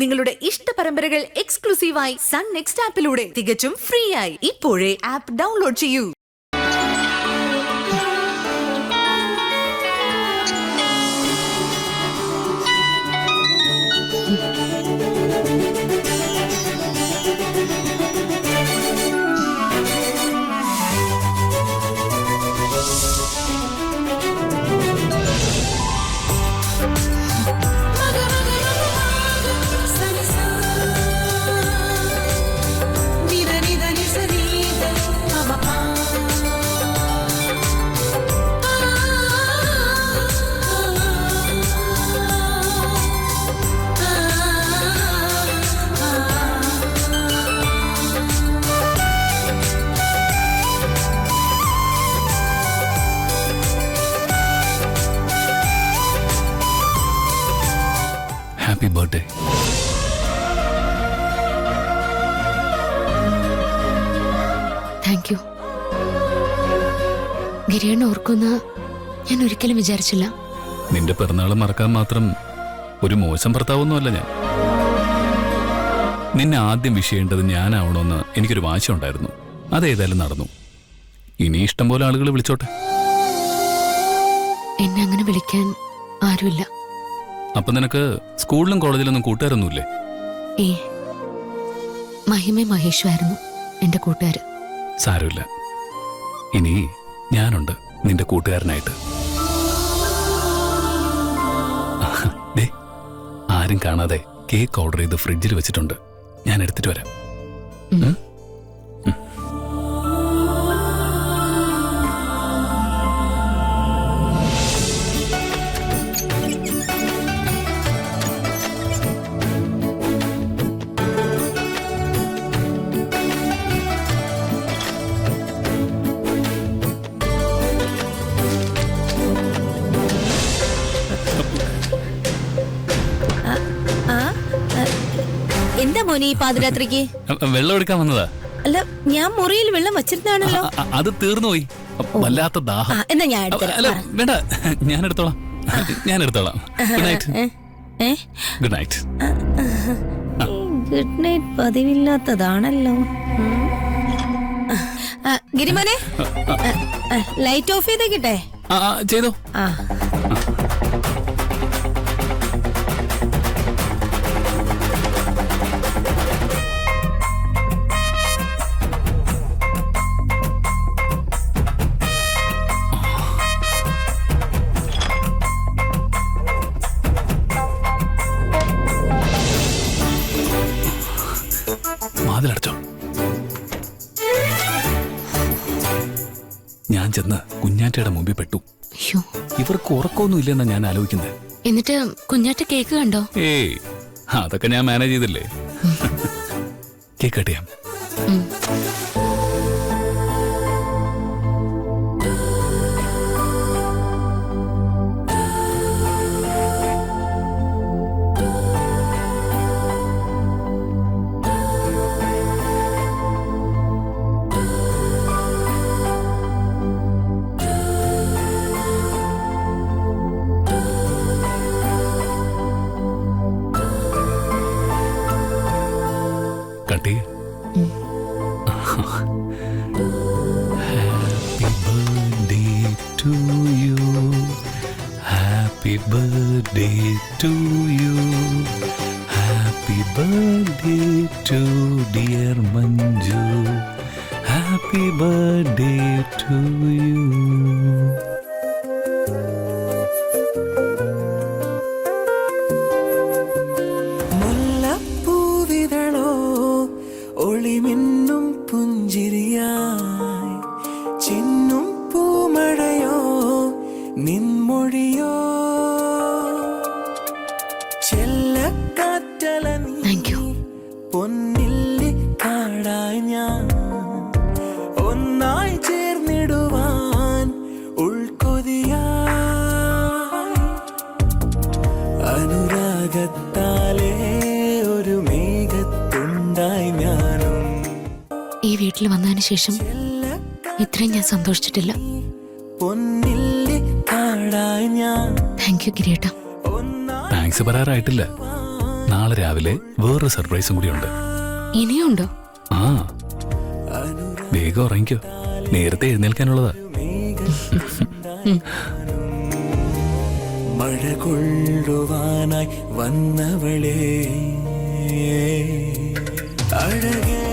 നിങ്ങളുടെ ഇഷ്ട പരമ്പരകൾ എക്സ്ക്ലൂസീവായി സൺ നെക്സ്റ്റ് ആപ്പിലൂടെ തികച്ചും ഫ്രീ ആയി ഇപ്പോഴേ ആപ്പ് ഡൗൺലോഡ് ചെയ്യൂ. Happy birthday. Thank you. ഗിരിയണ്ണ ഓർക്കുന്ന ഞാൻ ഒരിക്കലും വിചാരിച്ചില്ല. നിന്റെ പിറന്നാൾ മറക്കാൻ മാത്രം ഒരു മോശം ഭർത്താവൊന്നുമല്ല ഞാൻ. നിന്നെ ആദ്യം വിഷയേണ്ടത് ഞാനാവണമെന്ന് എനിക്കൊരു വാശി ഉണ്ടായിരുന്നു. അതേതായാലും നടന്നു. ഇനി ഇഷ്ടം പോലെ ആളുകൾ വിളിച്ചോട്ടെ. എന്നെ അങ്ങനെ വിളിക്കാൻ ആരുമില്ല. അപ്പൊ നിനക്ക് സ്കൂളിലും കോളേജിലൊന്നും കൂട്ടുകാരൊന്നുമില്ലേ? മഹിമയും മഹേഷുമായിരുന്നു എന്റെ കൂട്ടുകാര്. സാരമില്ല, ഇനി ഞാനുണ്ട് നിന്റെ കൂട്ടുകാരനായിട്ട്. ആരും കാണാതെ കേക്ക് ഓർഡർ ചെയ്ത് ഫ്രിഡ്ജിൽ വെച്ചിട്ടുണ്ട്. ഞാൻ എടുത്തിട്ട് വരാം. എന്താ മോനെ ഈ പാതിരാത്രിക്ക്? വെള്ളം എടുക്കാൻ വന്നതാ. അല്ല, ഞാൻ മുറിയിൽ വെള്ളം വച്ചിരുന്നാണല്ലോ. അത് തീർന്നുപോയി. വല്ലാത്ത ദാഹം. എന്നാ ഞാൻ അല്ല വേണ്ട, ഞാൻ എടുത്തോളാം. Good night. Good night. Good night പതിവില്ലാത്തതാണല്ലോ. ഗിരിമോനെ, ലൈറ്റ് ഓഫ് ചെയ്തേക്കിട്ടെ? ചെയ്തോ. വാതിലടച്ചോ. ഞാൻ ചെന്ന് കുഞ്ഞാറ്റയുടെ മുമ്പിൽ പെട്ടു. ഇവർക്ക് ഉറക്കമൊന്നും ഇല്ലെന്നാ ഞാൻ ആലോചിക്കുന്നത്. എന്നിട്ട് കുഞ്ഞാറ്റ കേക്ക് കണ്ടോ? ഏയ്, അതൊക്കെ ഞാൻ മാനേജ് ചെയ്തില്ലേ. കേക്ക് കട്ട് ചെയ്യാം. കട്ടി. Happy birthday to you. Happy birthday to dear Manju. Happy birthday to you. മുല്ലപ്പൂവിതളോ ഒളിമിന്നും പുഞ്ചിരിയായി, ചിന്നും പൂമഴയോ നിൻമൊഴിയോ, ചെല്ലക്കാറ്റല നീ പൊന്നില്ലി കാടായി ഞാൻ ഒന്നായി ചേർന്നിടുവാൻ ഉൾക്കൊതിയായി, അനുരാഗത്താലേ ഒരു മേഘത്തുണ്ടായി ഞാനും. ഈ വീട്ടിൽ വന്നതിന് ശേഷം ഇത്രയും ഞാൻ സന്തോഷിച്ചിട്ടില്ല. പൊന്നില്ലി കാടായി ഞാൻ. താങ്ക് യു ഗിരിയേട്ടാ. താങ്ക്സ് പറയാറായിട്ടില്ല. നാളെ രാവിലെ വേറൊരു സർപ്രൈസും കൂടി ഉണ്ട്. ഇനിയുണ്ടോ? ആ, വേഗം ഉറങ്ങിക്കോ, നേരത്തെ എഴുന്നേൽക്കാനുള്ളതാ. മഴ കൊള്ളുവാനായി വന്നവളെ അഴകേ